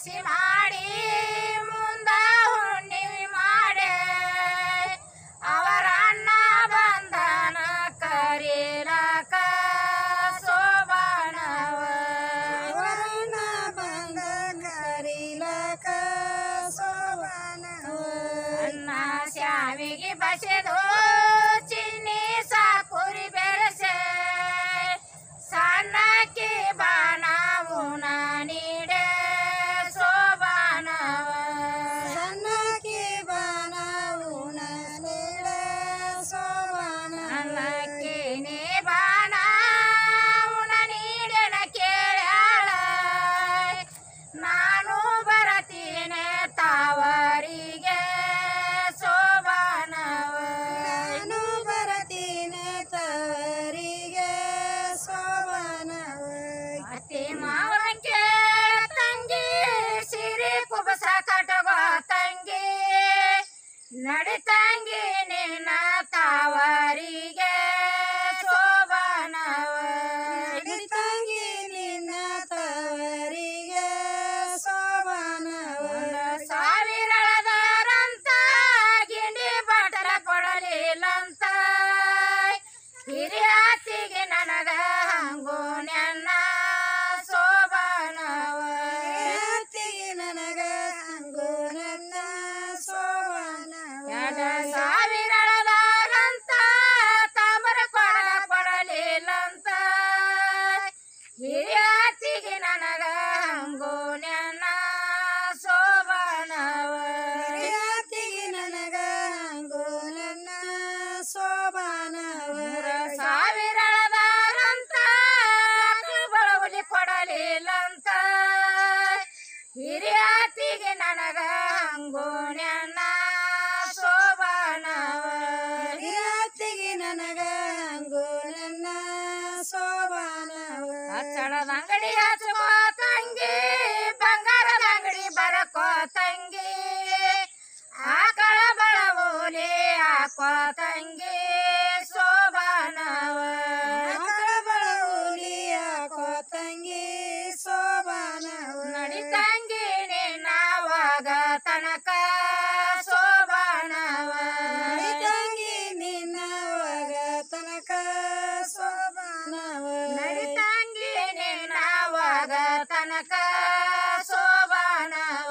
ರಾಶಿ ಮಾಡಿ ಮುಂದ ಹುಣ್ಣಿಮೆ ಮಾಡೆ ಅವರ ಅಣ್ಣ ಬಂದನ ಕರೀಲಕ ಸೋಬಾನವ ಅವರಣ್ಣ ಬಂದ ಕರೀಲಕ ಸೋಬಾನವ ಅಣ್ಣ ಶಾವಿಗೆ ಬಸೆದು ಚಿನ್ನಿ ಸಾಕುರಿ ಬೆರೆಸೆ ಸಣ್ಣಕ್ಕೆ ಬಾಣವುನ ನೀಡೆ ಸೋಬಾನವ ಸಣ್ಣಕ್ಕೆ ಬಾಣವುನ ನೀಡೆ ಸೋಬಾನವ ಅನ್ನಕ್ಕೆ ನೀ ಬಾಣವುನ ನೀಡೆನ ಕೇಳ್ಯಾಳ ನಾನು ಬರತೀನಿ ತಾವರಿಗೆ ಸೋಬಾನವ ನಾನು ಬರತೀನಿ ತವರಿಗೆ ಸೋಬಾನವ ಅತ್ತಿ ಮಾವಂಗೆ ತಂಗಿ ಸಿರಿ ಕುಬಸ ಕಟಗೋ ತಂಗಿ ನಡಿ ತಂಗಿ ನಿನ್ನ ತಾವರಿಗೆ ಸೋಬಾನವ ತಂಗಿ ನಿನ್ನ ತವರಿಗೆ ಸೋಬಾನವ ಸಾವಿರಳದಾರಂತ ಗಿಂಡಿ ಬಾಟಲ ಕೊಡಲಿಲ್ಲಂತ ಹಿರಿಯಾತಿಗೆ ನನಗ ಹಂಗೋ ನನ್ನ ಸೋಬಾನವ ಅತ್ತಿಗೆ ನನಗ ಹಂಗೋ ನನ್ನ ಸೋಬಾನವ ಸಾವಿರಳದಾರಂತ ತಾಮರ ಕೊಡಲಿಲ್ಲಂತ ಹಿರಿಯಾತಿಗೆ ನನಗ ಹಂಗೋ ನನ್ನ ಸೋಬಾನವ ಅತ್ತಿಗೆ ನನಗ ಹಂಗೋ ನನ್ನ ಸೋಬಾನವ ಸಾವಿರಳದಾರಂತ ಬಳವಲಿ ಕೊಡಲಿಲ್ಲಂತ ಹಿರಿಯಾತಿಗೆ ನನಗ ಹಂಗೋ ನನ್ನ ಸೋಬಾನವ ಅತ್ತಿಗೆ ನನಗ ಹಂಗೋ ನನ್ನ ಸೋಬಾನವ ಹಚ್ಚಳದ ಅಂಗಡಿ ಹಚ್ಕೋ ತಂಗಿ ಬಂಗಾರದ ಅಂಗಡಿ ಬರಕೋ ತಂಗಿ ಆಕಳ ಬಳವೂಲಿ ಹಾಕೋ ತಂಗಿ ಸೋಬಾನವ ಮಕ್ಕಳ ಬಳಹುಲಿ ಹಾಕೋ ತಂಗಿ ಸೋಬಾನವ ನಡಿ ತಂಗಿ ನಿನ್ನವಾಗ ತನಕ ಸೋಬಾನವ ತಂಗಿ ನಿನ್ನವಾಗ ತನಕ ಸೋಬಾನವ ನಡಿ ತಂಗಿ ನಿನ್ನವಾಗ ತನಕ ಸೋಬಾನವ